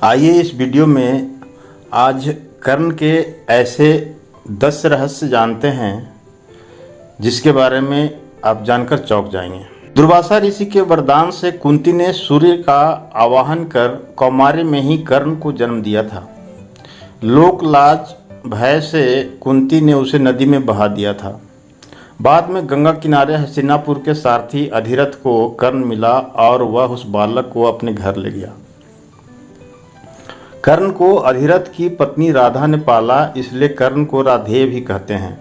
आइए इस वीडियो में आज कर्ण के ऐसे 10 रहस्य जानते हैं जिसके बारे में आप जानकर चौंक जाएंगे। दुर्वासा ऋषि के वरदान से कुंती ने सूर्य का आवाहन कर कौमार्य में ही कर्ण को जन्म दिया था। लोक लाज भय से कुंती ने उसे नदी में बहा दिया था। बाद में गंगा किनारे हस्तिनापुर के सारथी अधिरथ को कर्ण मिला और वह उस बालक को अपने घर ले गया। कर्ण को अधिरथ की पत्नी राधा ने पाला, इसलिए कर्ण को राधेय भी कहते हैं।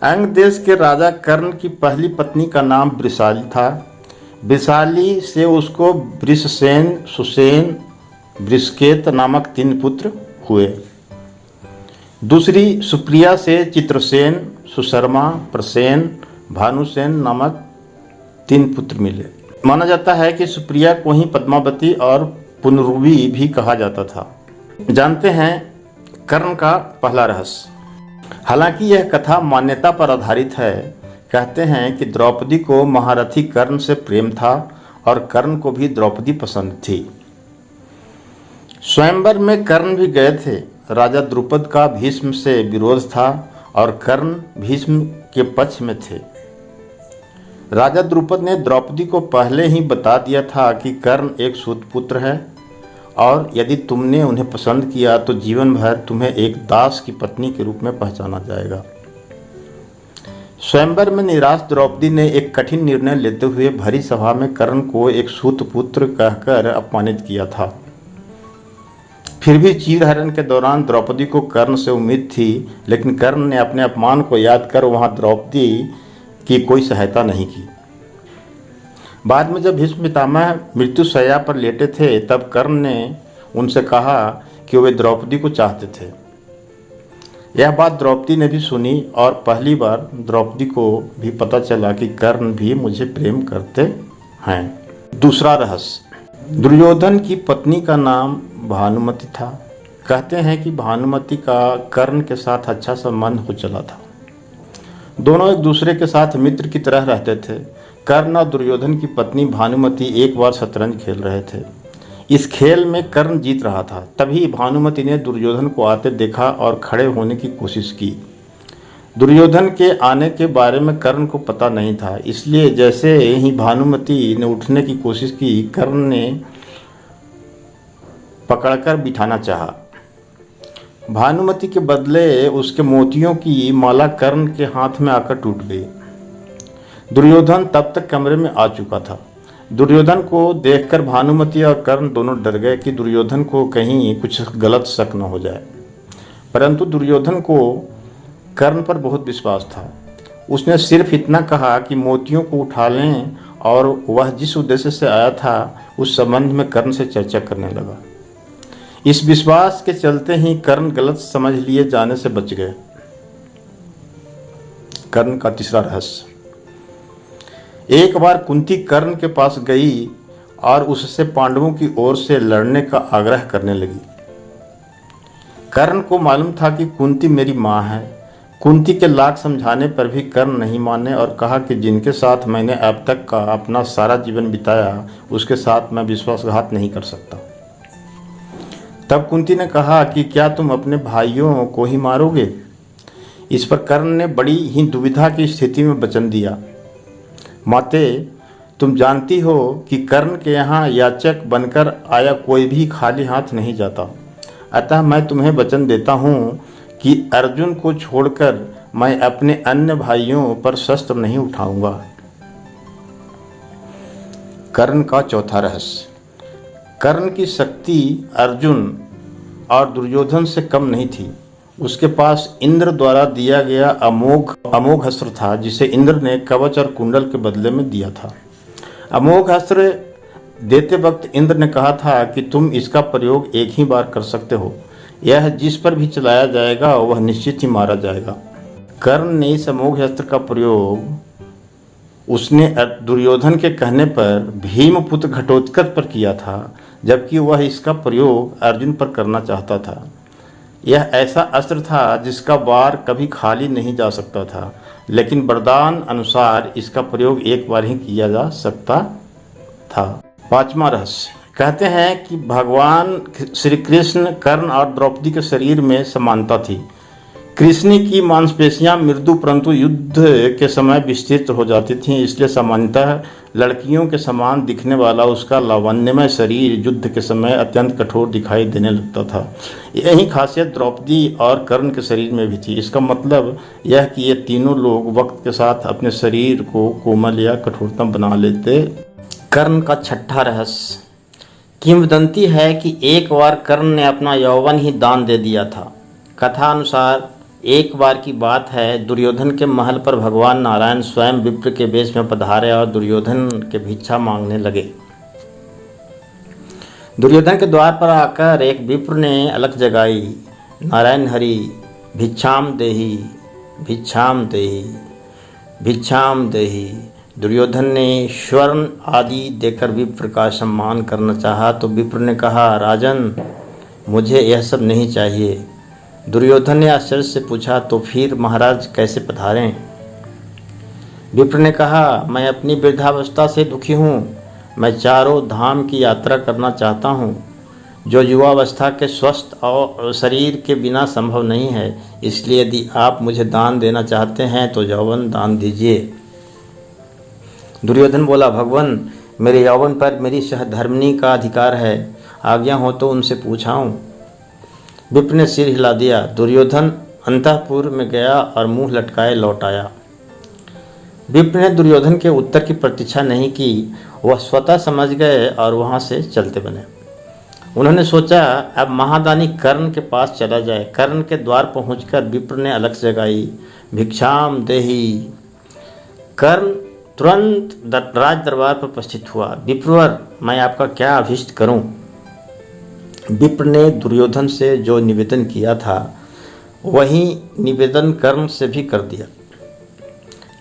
अंग देश के राजा कर्ण की पहली पत्नी का नाम वृषाली था। वृषाली से उसको वृषसेन, सुसेन, वृषकेत नामक 3 पुत्र हुए। दूसरी सुप्रिया से चित्रसेन, सुशर्मा, प्रसेन, भानुसेन नामक 3 पुत्र मिले। माना जाता है कि सुप्रिया को ही पद्मावती और पुनरुवी भी कहा जाता था। जानते हैं कर्ण का पहला रहस्य। हालांकि यह कथा मान्यता पर आधारित है। कहते हैं कि द्रौपदी को महारथी कर्ण से प्रेम था और कर्ण को भी द्रौपदी पसंद थी। स्वयंवर में कर्ण भी गए थे। राजा द्रुपद का भीष्म से विरोध था और कर्ण भीष्म के पक्ष में थे। राजा द्रुपद ने द्रौपदी को पहले ही बता दिया था कि कर्ण एक सूत पुत्र है और यदि तुमने उन्हें पसंद किया तो जीवन भर तुम्हें एक दास की पत्नी के रूप में पहचाना जाएगा। स्वयंवर में निराश द्रौपदी ने एक कठिन निर्णय लेते हुए भरी सभा में कर्ण को एक सूत पुत्र कहकर अपमानित किया था। फिर भी चीरहरण के दौरान द्रौपदी को कर्ण से उम्मीद थी, लेकिन कर्ण ने अपने अपमान को याद कर वहां द्रौपदी की कोई सहायता नहीं की। बाद में जब भीष्म पितामह मृत्युशैया पर लेटे थे तब कर्ण ने उनसे कहा कि वे द्रौपदी को चाहते थे। यह बात द्रौपदी ने भी सुनी और पहली बार द्रौपदी को भी पता चला कि कर्ण भी मुझे प्रेम करते हैं। दूसरा रहस्य। दुर्योधन की पत्नी का नाम भानुमति था। कहते हैं कि भानुमति का कर्ण के साथ अच्छा संबंध हो चला था। दोनों एक दूसरे के साथ मित्र की तरह रहते थे। कर्ण और दुर्योधन की पत्नी भानुमति एक बार शतरंज खेल रहे थे। इस खेल में कर्ण जीत रहा था। तभी भानुमति ने दुर्योधन को आते देखा और खड़े होने की कोशिश की। दुर्योधन के आने के बारे में कर्ण को पता नहीं था, इसलिए जैसे ही भानुमति ने उठने की कोशिश की, कर्ण ने पकड़कर बिठाना चाहा। भानुमति के बदले उसके मोतियों की माला कर्ण के हाथ में आकर टूट गई। दुर्योधन तब तक कमरे में आ चुका था। दुर्योधन को देखकर भानुमति और कर्ण दोनों डर गए कि दुर्योधन को कहीं कुछ गलत शक न हो जाए। परंतु दुर्योधन को कर्ण पर बहुत विश्वास था। उसने सिर्फ इतना कहा कि मोतियों को उठा लें और वह जिस उद्देश्य से आया था उस संबंध में कर्ण से चर्चा करने लगा। इस विश्वास के चलते ही कर्ण गलत समझ लिए जाने से बच गए। कर्ण का तीसरा रहस्य। एक बार कुंती कर्ण के पास गई और उससे पांडवों की ओर से लड़ने का आग्रह करने लगी। कर्ण को मालूम था कि कुंती मेरी माँ है। कुंती के लाख समझाने पर भी कर्ण नहीं माने और कहा कि जिनके साथ मैंने अब तक का अपना सारा जीवन बिताया उसके साथ मैं विश्वासघात नहीं कर सकता। तब कुंती ने कहा कि क्या तुम अपने भाइयों को ही मारोगे? इस पर कर्ण ने बड़ी ही दुविधा की स्थिति में वचन दिया, माते तुम जानती हो कि कर्ण के यहाँ याचक बनकर आया कोई भी खाली हाथ नहीं जाता। अतः मैं तुम्हें वचन देता हूँ कि अर्जुन को छोड़कर मैं अपने अन्य भाइयों पर शस्त्र नहीं उठाऊंगा। कर्ण का चौथा रहस्य। कर्ण की शक्ति अर्जुन और दुर्योधन से कम नहीं थी। उसके पास इंद्र द्वारा दिया गया अमोघ अस्त्र था, जिसे इंद्र ने कवच और कुंडल के बदले में दिया था। अमोघ अस्त्र देते वक्त इंद्र ने कहा था कि तुम इसका प्रयोग एक ही बार कर सकते हो। यह जिस पर भी चलाया जाएगा वह निश्चित ही मारा जाएगा। कर्ण ने इस अमोघ अस्त्र का प्रयोग उसने दुर्योधन के कहने पर भीमपुत्र घटोत्कच पर किया था, जबकि वह इसका प्रयोग अर्जुन पर करना चाहता था। यह ऐसा अस्त्र था जिसका वार कभी खाली नहीं जा सकता था, लेकिन वरदान अनुसार इसका प्रयोग एक बार ही किया जा सकता था। पांचवा रहस्य। कहते हैं कि भगवान श्री कृष्ण कर्ण और द्रौपदी के शरीर में समानता थी। कृष्ण की मांसपेशियां मृदु परंतु युद्ध के समय विस्तृत हो जाती थीं, इसलिए सामान्यतः लड़कियों के समान दिखने वाला उसका लावण्यमय शरीर युद्ध के समय अत्यंत कठोर दिखाई देने लगता था। यही खासियत द्रौपदी और कर्ण के शरीर में भी थी। इसका मतलब यह कि ये तीनों लोग वक्त के साथ अपने शरीर को कोमल या कठोरतम बना लेते। कर्ण का छठा रहस्य। किंवदंती है कि एक बार कर्ण ने अपना यौवन ही दान दे दिया था। कथा अनुसार एक बार की बात है, दुर्योधन के महल पर भगवान नारायण स्वयं विप्र के वेश में पधारे और दुर्योधन के भिक्षा मांगने लगे। दुर्योधन के द्वार पर आकर एक विप्र ने अलख जगाई, नारायण हरि भिक्षाम देहि, भिक्षाम देहि, भिक्षाम देहि। दुर्योधन ने स्वर्ण आदि देकर विप्र का सम्मान करना चाहा तो विप्र ने कहा, राजन मुझे यह सब नहीं चाहिए। दुर्योधन ने आश्चर्य से पूछा, तो फिर महाराज कैसे पधारें? विप्र ने कहा, मैं अपनी वृद्धावस्था से दुखी हूँ। मैं चारों धाम की यात्रा करना चाहता हूँ, जो युवावस्था के स्वस्थ और शरीर के बिना संभव नहीं है। इसलिए यदि आप मुझे दान देना चाहते हैं तो यौवन दान दीजिए। दुर्योधन बोला, भगवान मेरे यौवन पर मेरी सहधर्मिणी का अधिकार है, आज्ञा हो तो उनसे पूछाऊं। विप्र ने सिर हिला दिया। दुर्योधन अंतःपुर में गया और मुंह लटकाए लौट आया। विप्र ने दुर्योधन के उत्तर की प्रतीक्षा नहीं की, वह स्वतः समझ गए और वहां से चलते बने। उन्होंने सोचा अब महादानी कर्ण के पास चला जाए। कर्ण के द्वार पहुंचकर विप्र ने अलख जगाई, भिक्षाम देहि। कर्ण तुरंत राज दरबार पर उपस्थित हुआ। विप्रवर मैं आपका क्या अभिष्ट करूं? विप्र ने दुर्योधन से जो निवेदन किया था वही निवेदन कर्ण से भी कर दिया।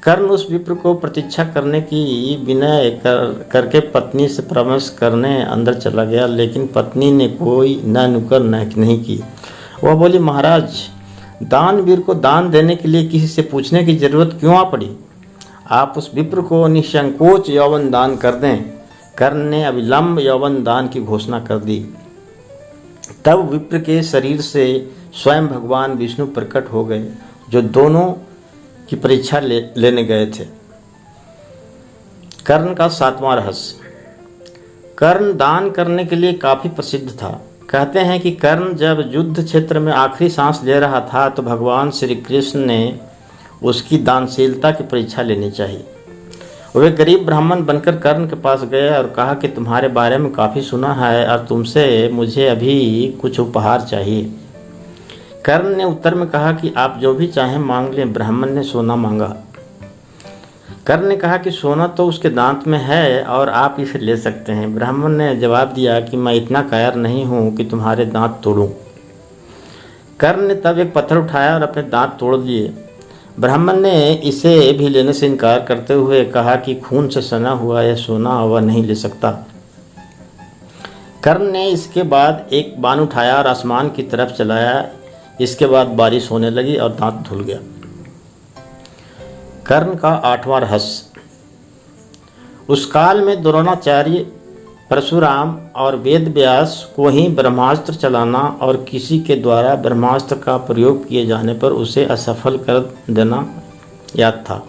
कर्ण उस विप्र को प्रतीक्षा करने की विनय करके पत्नी से परामर्श करने अंदर चला गया, लेकिन पत्नी ने कोई न नुक्कड़ नहीं की। वह बोली, महाराज दानवीर को दान देने के लिए किसी से पूछने की जरूरत क्यों आ पड़ी? आप उस विप्र को निसंकोच यौवन दान कर दें। कर्ण ने अविलंब यौवन दान की घोषणा कर दी। तब विप्र के शरीर से स्वयं भगवान विष्णु प्रकट हो गए, जो दोनों की परीक्षा लेने गए थे। कर्ण का सातवां रहस्य। कर्ण दान करने के लिए काफी प्रसिद्ध था। कहते हैं कि कर्ण जब युद्ध क्षेत्र में आखिरी सांस ले रहा था तो भगवान श्री कृष्ण ने उसकी दानशीलता की परीक्षा लेनी चाहिए। वे गरीब ब्राह्मण बनकर कर्ण के पास गए और कहा कि तुम्हारे बारे में काफ़ी सुना है और तुमसे मुझे अभी कुछ उपहार चाहिए। कर्ण ने उत्तर में कहा कि आप जो भी चाहें मांग लें। ब्राह्मण ने सोना मांगा। कर्ण ने कहा कि सोना तो उसके दांत में है और आप इसे ले सकते हैं। ब्राह्मण ने जवाब दिया कि मैं इतना कायर नहीं हूँ कि तुम्हारे दांत तोड़ूं। कर्ण ने तब एक पत्थर उठाया और अपने दांत तोड़ लिए। ब्राह्मण ने इसे भी लेने से इनकार करते हुए कहा कि खून से सना हुआ यह सोना वह नहीं ले सकता। कर्ण ने इसके बाद एक बाण उठाया और आसमान की तरफ चलाया। इसके बाद बारिश होने लगी और दांत धुल गया। कर्ण का आठवां रहस्य। उस काल में द्रोणाचार्य, परशुराम और वेद व्यास को ही ब्रह्मास्त्र चलाना और किसी के द्वारा ब्रह्मास्त्र का प्रयोग किए जाने पर उसे असफल कर देना याद था।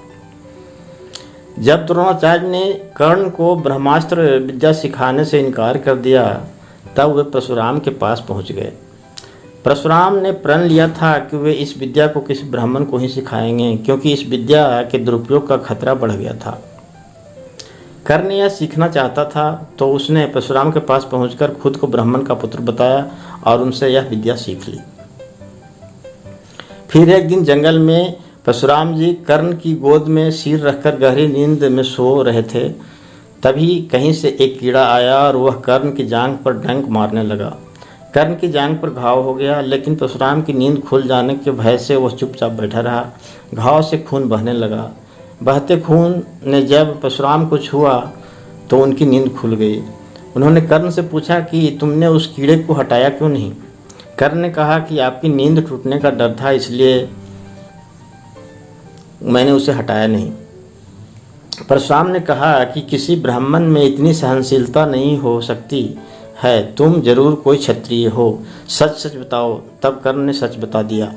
जब द्रोणाचार्य ने कर्ण को ब्रह्मास्त्र विद्या सिखाने से इनकार कर दिया तब वे परशुराम के पास पहुंच गए। परशुराम ने प्रण लिया था कि वे इस विद्या को किसी ब्राह्मण को ही सिखाएंगे, क्योंकि इस विद्या के दुरुपयोग का खतरा बढ़ गया था। कर्ण यह सीखना चाहता था तो उसने परशुराम के पास पहुंचकर खुद को ब्राह्मण का पुत्र बताया और उनसे यह विद्या सीख ली। फिर एक दिन जंगल में परशुराम जी कर्ण की गोद में सिर रखकर गहरी नींद में सो रहे थे। तभी कहीं से एक कीड़ा आया और वह कर्ण की जांघ पर डंक मारने लगा। कर्ण की जांघ पर घाव हो गया, लेकिन परशुराम की नींद खुल जाने के भय से वह चुपचाप बैठा रहा। घाव से खून बहने लगा। बहते खून ने जब परशुराम को छुआ तो उनकी नींद खुल गई। उन्होंने कर्ण से पूछा कि तुमने उस कीड़े को हटाया क्यों नहीं? कर्ण ने कहा कि आपकी नींद टूटने का डर था, इसलिए मैंने उसे हटाया नहीं। परशुराम ने कहा कि किसी ब्राह्मण में इतनी सहनशीलता नहीं हो सकती है, तुम जरूर कोई क्षत्रिय हो, सच सच बताओ। तब कर्ण ने सच बता दिया।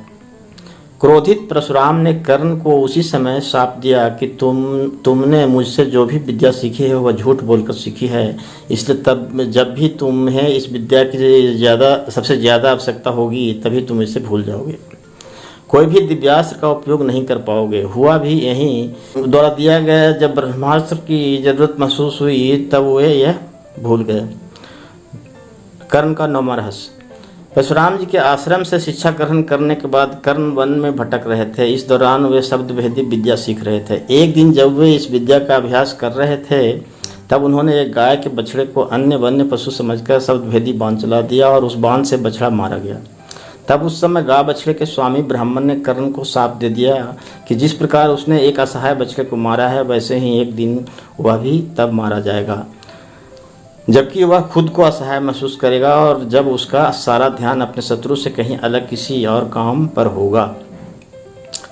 क्रोधित परशुराम ने कर्ण को उसी समय शाप दिया कि तुमने मुझसे जो भी विद्या सीखी है वह झूठ बोलकर सीखी है, इसलिए तब जब भी तुम्हें इस विद्या की सबसे ज़्यादा आवश्यकता होगी तभी तुम इसे भूल जाओगे, कोई भी दिव्यास्त्र का उपयोग नहीं कर पाओगे। हुआ भी यही द्वारा दिया गया, जब ब्रह्मास्त्र की जरूरत महसूस हुई तब वे यह भूल गए। कर्ण का 9वां रहस्य। परशुराम जी के आश्रम से शिक्षा ग्रहण करने के बाद कर्ण वन में भटक रहे थे। इस दौरान वे शब्द भेदी विद्या सीख रहे थे। एक दिन जब वे इस विद्या का अभ्यास कर रहे थे तब उन्होंने एक गाय के बछड़े को अन्य वन्य पशु समझकर शब्द भेदी बांध चला दिया और उस बांध से बछड़ा मारा गया। तब उस समय गाय बछड़े के स्वामी ब्राह्मण ने कर्ण को शाप दे दिया कि जिस प्रकार उसने एक असहाय बछड़े को मारा है वैसे ही एक दिन वह भी तब मारा जाएगा, जबकि वह खुद को असहाय महसूस करेगा और जब उसका सारा ध्यान अपने शत्रु से कहीं अलग किसी और काम पर होगा।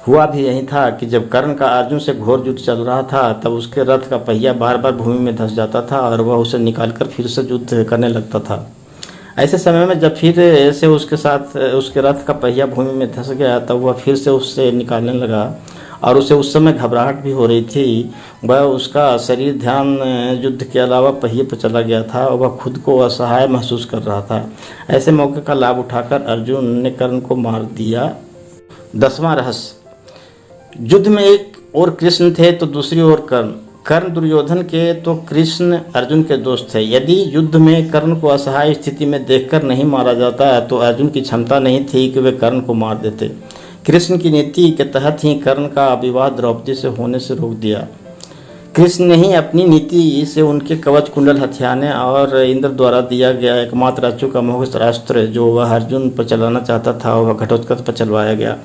हुआ भी यही था कि जब कर्ण का अर्जुन से घोर युद्ध चल रहा था तब उसके रथ का पहिया बार बार भूमि में धंस जाता था और वह उसे निकालकर फिर से युद्ध करने लगता था। ऐसे समय में जब फिर से उसके साथ उसके रथ का पहिया भूमि में धंस गया तब वह फिर से उससे निकालने लगा और उसे उस समय घबराहट भी हो रही थी। वह उसका शरीर ध्यान युद्ध के अलावा पहिए पर चला गया था और वह खुद को असहाय महसूस कर रहा था। ऐसे मौके का लाभ उठाकर अर्जुन ने कर्ण को मार दिया। 10वां रहस्य। युद्ध में एक ओर कृष्ण थे तो दूसरी ओर कर्ण। कर्ण दुर्योधन के तो कृष्ण अर्जुन के दोस्त थे। यदि युद्ध में कर्ण को असहाय स्थिति में देखकर नहीं मारा जाता तो अर्जुन की क्षमता नहीं थी कि वे कर्ण को मार देते। कृष्ण की नीति के तहत ही कर्ण का विवाह द्रौपदी से होने से रोक दिया। कृष्ण ने ही अपनी नीति से उनके कवच कुंडल हथियाने और इंद्र द्वारा दिया गया एकमात्र अचूक अमोघ अस्त्र जो वह अर्जुन पर चलाना चाहता था वह घटोत्कच पर चलवाया गया।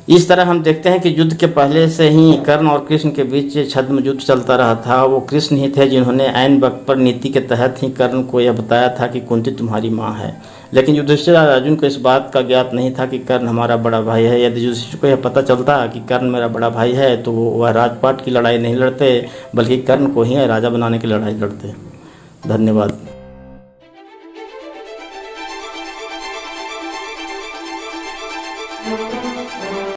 इस तरह हम देखते हैं कि युद्ध के पहले से ही कर्ण और कृष्ण के बीच छद्म युद्ध चलता रहा था। वो कृष्ण ही थे जिन्होंने ऐन वक्त पर नीति के तहत ही कर्ण को यह बताया था कि कुंती तुम्हारी माँ है, लेकिन युधिष्ठिर और अर्जुन को इस बात का ज्ञात नहीं था कि कर्ण हमारा बड़ा भाई है। यदि युधिष्ठिर को यह पता चलता कि कर्ण मेरा बड़ा भाई है तो वह राजपाट की लड़ाई नहीं लड़ते बल्कि कर्ण को ही राजा बनाने की लड़ाई लड़ते। धन्यवाद।